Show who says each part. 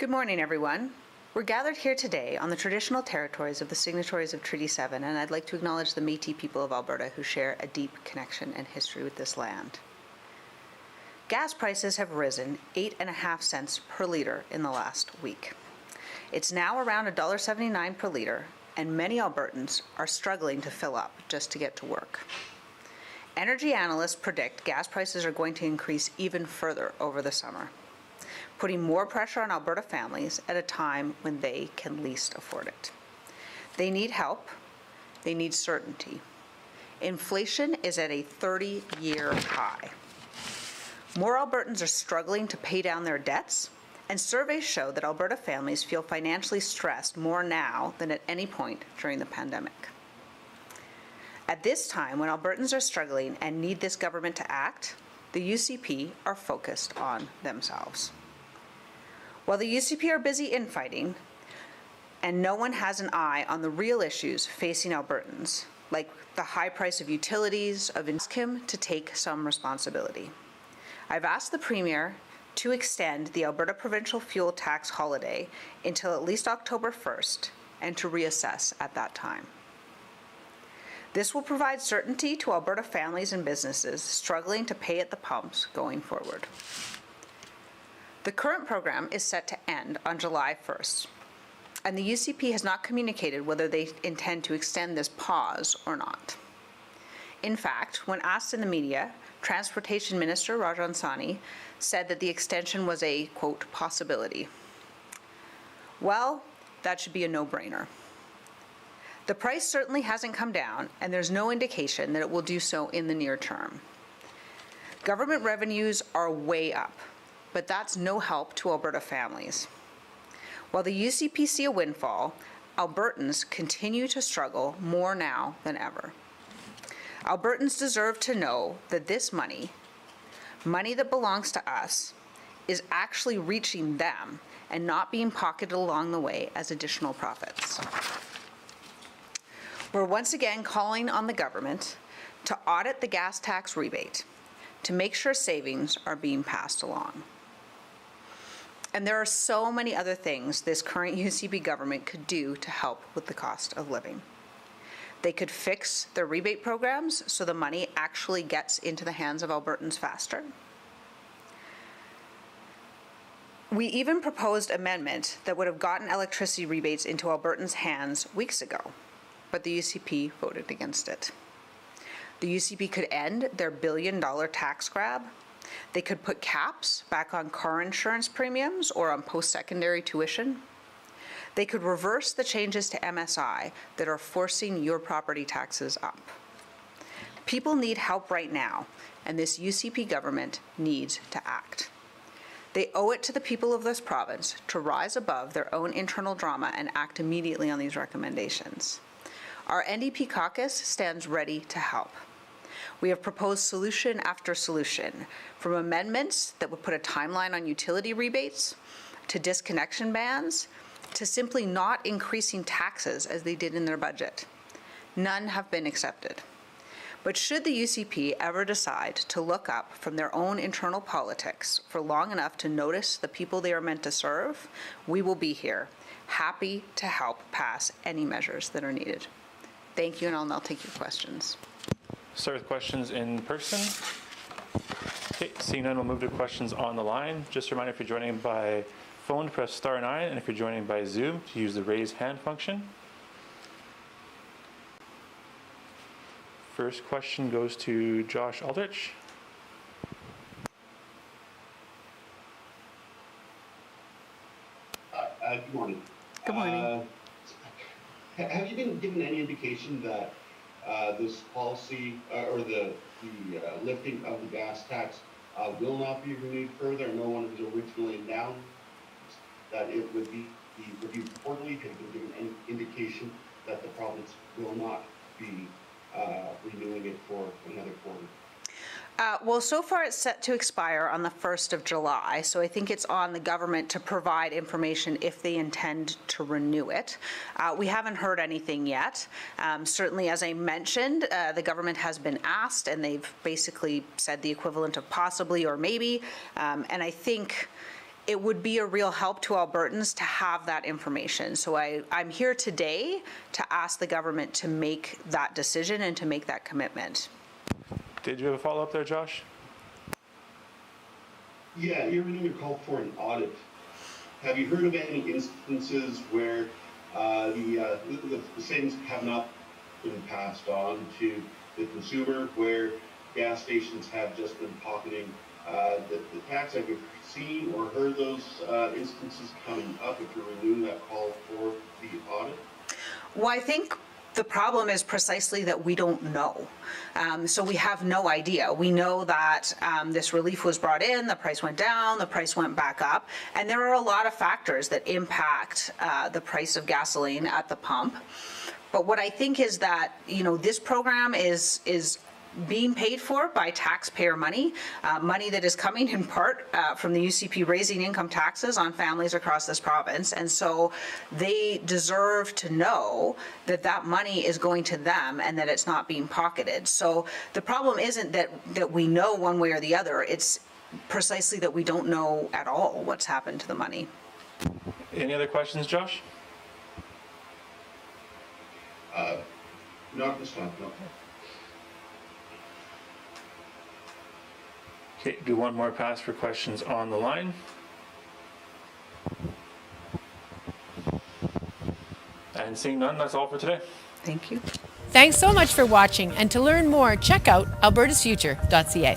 Speaker 1: Good morning, everyone. We're gathered here today on the traditional territories of the signatories of Treaty 7, and I'd like to acknowledge the Métis people of Alberta who share a deep connection and history with this land. Gas prices have risen 8.5 cents per litre in the last week. It's now around $1.79 per litre, and many Albertans are struggling to fill up just to get to work. Energy analysts predict gas prices are going to increase even further over the summer, putting more pressure on Alberta families at a time when they can least afford it. They need help. They need certainty. Inflation is at a 30-year high. More Albertans are struggling to pay down their debts, and surveys show that Alberta families feel financially stressed more now than at any point during the pandemic. At this time, when Albertans are struggling and need this government to act, the UCP are focused on themselves. While the UCP are busy infighting, and no one has an eye on the real issues facing Albertans, like the high price of utilities, ask him to take some responsibility. I've asked the Premier to extend the Alberta Provincial Fuel Tax holiday until at least October 1st and to reassess at that time. This will provide certainty to Alberta families and businesses struggling to pay at the pumps going forward. The current program is set to end on July 1st, and the UCP has not communicated whether they intend to extend this pause or not. In fact, when asked in the media, Transportation Minister Rajan Sani said that the extension was a, quote, possibility. Well, that should be a no-brainer. The price certainly hasn't come down, and there's no indication that it will do so in the near term. Government revenues are way up, but that's no help to Alberta families. While the UCP see a windfall, Albertans continue to struggle more now than ever. Albertans deserve to know that this money that belongs to us, is actually reaching them and not being pocketed along the way as additional profits. We're once again calling on the government to audit the gas tax rebate to make sure savings are being passed along. And there are so many other things this current UCP government could do to help with the cost of living. They could fix their rebate programs so the money actually gets into the hands of Albertans faster. We even proposed an amendment that would have gotten electricity rebates into Albertans' hands weeks ago, but the UCP voted against it. The UCP could end their billion-dollar tax grab. They could put caps back on car insurance premiums or on post-secondary tuition. They could reverse the changes to MSI that are forcing your property taxes up. People need help right now, and this UCP government needs to act. They owe it to the people of this province to rise above their own internal drama and act immediately on these recommendations. Our NDP caucus stands ready to help. We have proposed solution after solution, from amendments that would put a timeline on utility rebates, to disconnection bans, to simply not increasing taxes as they did in their budget. None have been accepted. But should the UCP ever decide to look up from their own internal politics for long enough to notice the people they are meant to serve, we will be here, happy to help pass any measures that are needed. Thank you, and I'll now take your questions.
Speaker 2: Start with questions in person. Okay, seeing none, we'll move to questions on the line. Just a reminder, if you're joining by phone, press star 9, and if you're joining by Zoom, to use the raise hand function. First question goes to Josh Aldrich.
Speaker 3: Good morning.
Speaker 1: Good morning.
Speaker 3: Have you been given any indication that this policy or the lifting of the gas tax will not be renewed further? No one was originally announced that it would be reviewed quarterly. Have you been given any indication that the province will not be renewing it for another quarter?
Speaker 1: Well, so far it's set to expire on the 1st of July, so I think it's on the government to provide information if they intend to renew it. We haven't heard anything yet. Certainly, as I mentioned, the government has been asked, and they've basically said the equivalent of possibly or maybe, and I think it would be a real help to Albertans to have that information. So I'm here today to ask the government to make that decision and to make that commitment.
Speaker 2: Did you have a follow-up there, Josh?
Speaker 3: Yeah, your meeting called for an audit. Have you heard of any instances where the savings have not been passed on to the consumer, where gas stations have just been pocketing the tax? Have you seen or heard those instances coming up if you're renewing that call for the audit?
Speaker 1: Well, I think the problem is precisely that we don't know. So we have no idea. We know that this relief was brought in, the price went down, the price went back up, and there are a lot of factors that impact the price of gasoline at the pump. But what I think is that, this program is being paid for by taxpayer money, money that is coming in part from the UCP raising income taxes on families across this province. And so they deserve to know that that money is going to them and that it's not being pocketed. So the problem isn't that we know one way or the other. It's precisely that we don't know at all what's happened to the money.
Speaker 2: Any other questions, Josh?
Speaker 3: Not this time, no.
Speaker 2: Okay, do one more pass for questions on the line. And seeing none, that's all for today.
Speaker 1: Thank you.
Speaker 4: Thanks so much for watching, and to learn more, check out albertasfuture.ca.